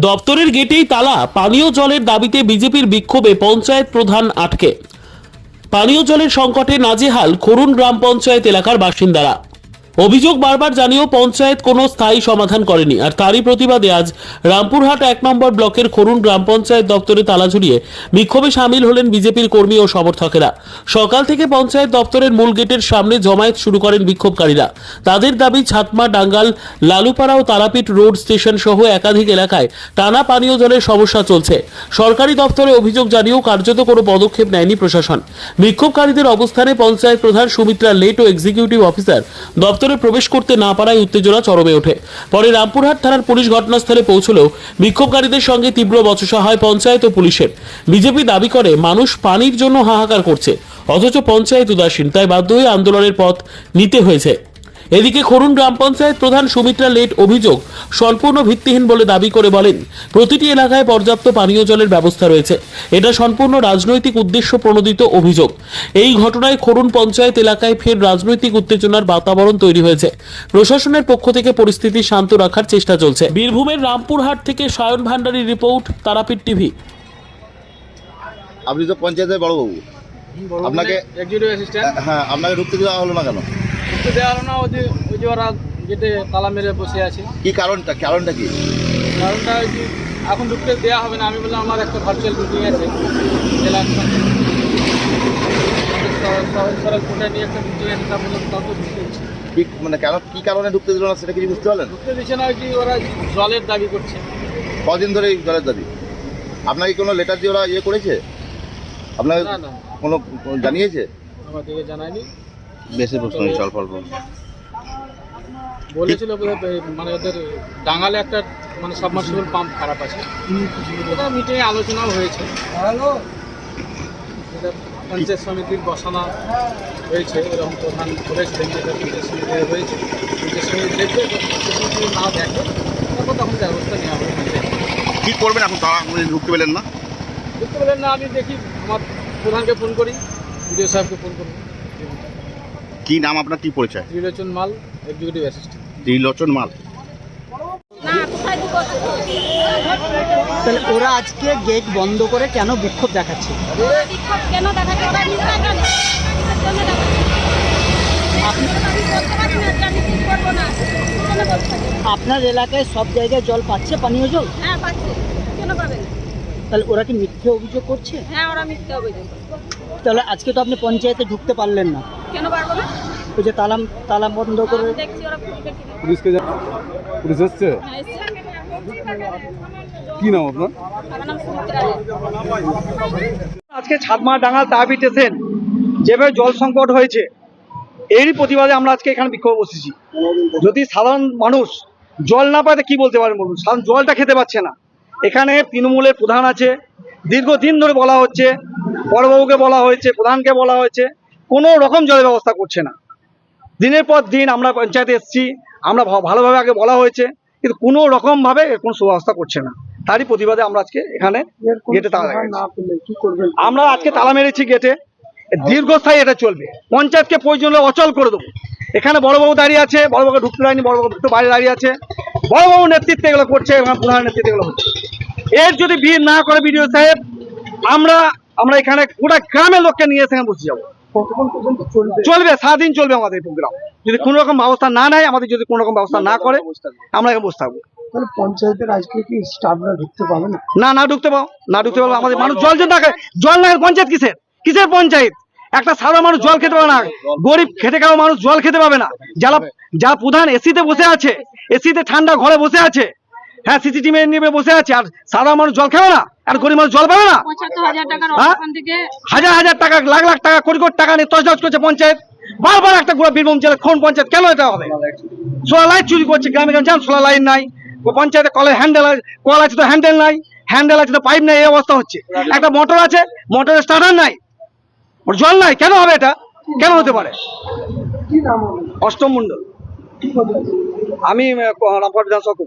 দপ্তরের গেটেই তালা, পানীয় জলের দাবিতে বিজেপির বিক্ষোভে পঞ্চায়েত প্রধান আটকে। পানীয় জলের সংকটে নাজেহাল খরুন গ্রাম পঞ্চায়েত এলাকার বাসিন্দারা। অভিযোগ বারবার জানিয়েও পঞ্চায়েত কোনো স্থায়ী সমাধান করেনি। আর তারই প্রতিবাদে আজ রামপুরহাট 1 নম্বর ব্লকের খরুন গ্রাম পঞ্চায়েত দপ্তরে তালা ঝুলিয়ে বিক্ষোভে সামিল হলেন বিজেপির কর্মী ও সমর্থকেরা। সকাল থেকে পঞ্চায়েত দপ্তরের মূল গেটের সামনে জমায়েত শুরু করেন বিক্ষোভকারীরা। তাদের দাবি, ছাতমা, ডাঙ্গাল, লালুপাড়া ও তারাপীঠ রোড স্টেশন সহ একাধিক এলাকায় টানা পানীয় জলের সমস্যা চলছে। সরকারি দপ্তরে অভিযোগ জানিয়েও কার্যত কোনো পদক্ষেপ নেয়নি প্রশাসন। বিক্ষোভকারীদের অবস্থানে পঞ্চায়েত প্রধান সুমিত্রা লেট ও এক্সিকিউটিভ অফিসার দপ্তরে প্রবেশ করতে না পারায় উত্তেজনা চরমে ওঠে। পরে রামপুরহাট থানার পুলিশ ঘটনাস্থলে পৌঁছলেও বিক্ষোভকারীদের সঙ্গে তীব্র বচসা হয় পঞ্চায়েত ও পুলিশের। বিজেপি দাবি করে মানুষ পানির জন্য হাহাকার করছে, অথচ পঞ্চায়েত উদাসীন, তাই বাধ্য হয়ে আন্দোলনের পথ নিতে হয়েছে। এদিকে খরুন গ্রাম পঞ্চায়েত প্রধান সুমিত্রা লেট অভিযোগ সম্পূর্ণ ভিত্তিহীন বলে দাবি করে বলেন, প্রতিটি এলাকায় পর্যাপ্ত পানীয় জলের ব্যবস্থা রয়েছে। এটা সম্পূর্ণ রাজনৈতিক উদ্দেশ্য প্রণোদিত অভিযোগ। এই ঘটনায় খরুন পঞ্চায়েত এলাকায় ফের রাজনৈতিক উত্তেজনার বাতাবরণ তৈরি হয়েছে। প্রশাসনের পক্ষ থেকে পরিস্থিতি শান্ত রাখার চেষ্টা চলছে। বীরভূমের রামপুরহাট থেকে সায়ন ভান্ডারীর রিপোর্ট, তারাপীঠ টিভি। আপনি তো পঞ্চায়েতের বড়বাবু, আপনাকে এক্সিকিউটিভ অ্যাসিস্ট্যান্ট। হ্যাঁ, আপনাকে ঢুকতে দেওয়া হলো না কেন? ঢুকতে দেওয়া হলো না, ওই যে ওরা গেটে তালা মেরে বসে আছে। কি কারণটা কি? কারণটা ওই যে এখন ঢুকতে দেওয়া হবে না। আমি বললাম আমার একটা ভার্চুয়াল মিটিং আছে জেলা সরকার কোটায় নিয়ে একটা মিটিং আছে, তা বললাম তত ঢুকতে দিচ্ছে। মানে কেন, কি কারণে ঢুকতে দিল না সেটা কিছু বুঝতে পারলেন? ঢুকতে দিচ্ছে না, ওই যে ওরা জলের দাবি করছে। কদিন ধরে এই জলের দাবি? আপনাকে কোনো লেটার দিয়ে ওরা ইয়ে করেছে? আপনাকে না না, কোনো জানিয়েছে? আমাদেরকে জানায়নি। বেশি প্রশ্ন জল ফল বলেছিল বোধহয়, মানে ওদের ডাঙ্গালে একটা মানে সাবমার্সিবল পাম্প খারাপ আছে। এটা মিটিংয়ে আলোচনাও হয়েছে। এটা পঞ্চায়েত সমিতির বসানো হয়েছে, এরকম প্রধান করেছিলেন যেটা পঞ্চায়েত সমিতি হয়েছে। পঞ্চায়েত সমিতি দেখবে, পঞ্চায়েত সমিতি না দেখে তারপর তখন ব্যবস্থা নেওয়া হবে। কি করবেন এখন? তারা ঢুকতে পেলেন না? ঢুকতে পেলেন না, আমি দেখি আমার প্রধানকে ফোন করি, বিডিও সাহেবকে ফোন করবো। কি নাম আপনার, কি পরিচয়? ত্রিলোচন মাল, এক্সিকিউটিভ অ্যাসিস্ট্যান্ট। ত্রিলোচন মাল। তাহলে ওরা আজকে গেট বন্ধ করে কেন বিক্ষোভ দেখাচ্ছে? আপনার এলাকায় সব জায়গায় জল পাচ্ছে, পানীয় জল? হ্যাঁ পাচ্ছে, কেন পাবে না? তাহলে ওরা কি মিথ্যে অভিযোগ করছে? হ্যাঁ, ওরা মিথ্যে অভিযোগ। তাহলে আজকে তো আপনি পঞ্চায়েতে ঢুকতে পারলেন না, কেন পারবো না? ওই যে তালা বন্ধ করে। আমি দেখছি ওরা খুলবে কিনা। পুলিশ এসছে? হ্যাঁ, এসছে। কি নাম আপনার? আমার নাম সুমিত্রা লেট। আজকে ছাতমা, ডাঙ্গাল, তারাপীঠ স্টেশন যেভাবে জল সংকট হয়েছে, এরই প্রতিবাদে আমরা আজকে এখানে বিক্ষোভ বসেছি। যদি সাধারণ মানুষ জল না পায় কি বলতে পারেন বলুন? সাধারণ জলটা খেতে পাচ্ছে না। এখানে তৃণমূলের প্রধান আছে, দীর্ঘদিন ধরে বলা হচ্ছে, বড়বাবুকে বলা হয়েছে, প্রধানকে বলা হয়েছে, কোনো রকম জলের ব্যবস্থা করছে না। দিনের পর দিন আমরা পঞ্চায়েতে এসেছি, আমরা ভালোভাবে আগে বলা হয়েছে, কিন্তু কোনো রকমভাবে কোনো সুব্যবস্থা করছে না। তারই প্রতিবাদে আমরা আজকে এখানে গেটে তালা লাগাচ্ছি। আমরা আজকে তালা মেরেছি গেটে, দীর্ঘস্থায়ী এটা চলবে। পঞ্চায়েতকে প্রয়োজন হলে অচল করে দেবো। এখানে বড়বাবু দাঁড়িয়ে আছে, বড়বাবুকে ঢুকতে দেয়নি, বড়বাবু ঢুকতে বাইরে দাঁড়িয়ে আছে। বড়বাবুর নেতৃত্বে এগুলো করছে, প্রধানের নেতৃত্বে এগুলো হচ্ছে। এর যদি ভিড় না করে বিডিও সাহেব, আমরা এখানে গোটা গ্রামের লোককে নিয়ে এখানে বসে যাবো। চলবে, সারাদিন চলবে আমাদের প্রোগ্রাম। যদি কোনো রকম ব্যবস্থা না নেয়, আমাদের যদি কোনো রকম ব্যবস্থা না করে, আমরা এখানে বসে থাকবো। পঞ্চায়েতের আজকে কি স্টাফরা ঢুকতে পাবে না? না ঢুকতে পারবো, আমাদের মানুষ জল না খায়। জল না, পঞ্চায়েত কিসের পঞ্চায়েত? একটা সাধারণ মানুষ জল খেতে পাবে না, গরিব খেটে খাওয়া মানুষ জল খেতে পাবে না। যারা প্রধান এসিতে বসে আছে, এসিতে ঠান্ডা ঘরে বসে আছে, হ্যাঁ সিসিটিভি নিয়ে বসে আছে, আর সাধারণ মানুষ জল খাবে না? আর গরিব মানুষ জল পাবে না? ৭৫,০০০ টাকার হ্যাঁ, ওখান থেকে হাজার টাকা, লাখ টাকা, কোটি টাকা নিয়ে তছনছ করছে পঞ্চায়েত। বারবার একটা বীরভূম জেলা কোন পঞ্চায়েত কেন এটা হবে? সোলার লাইট চুরি করছে গ্রামে গ্রামে, যেমন সোলার লাইট নাই পঞ্চায়েতে, কলের হ্যান্ডেল কল আছে তো হ্যান্ডেল নাই, হ্যান্ডেল আছে তো পাইপ নাই, এই অবস্থা হচ্ছে। একটা মোটর আছে, মোটরের স্টার্টার নাই, জল নাই, কেন হবে এটা? কেন হতে পারে? অষ্টম মন্ডল, আমি রামপুরহাট বিধানসভা।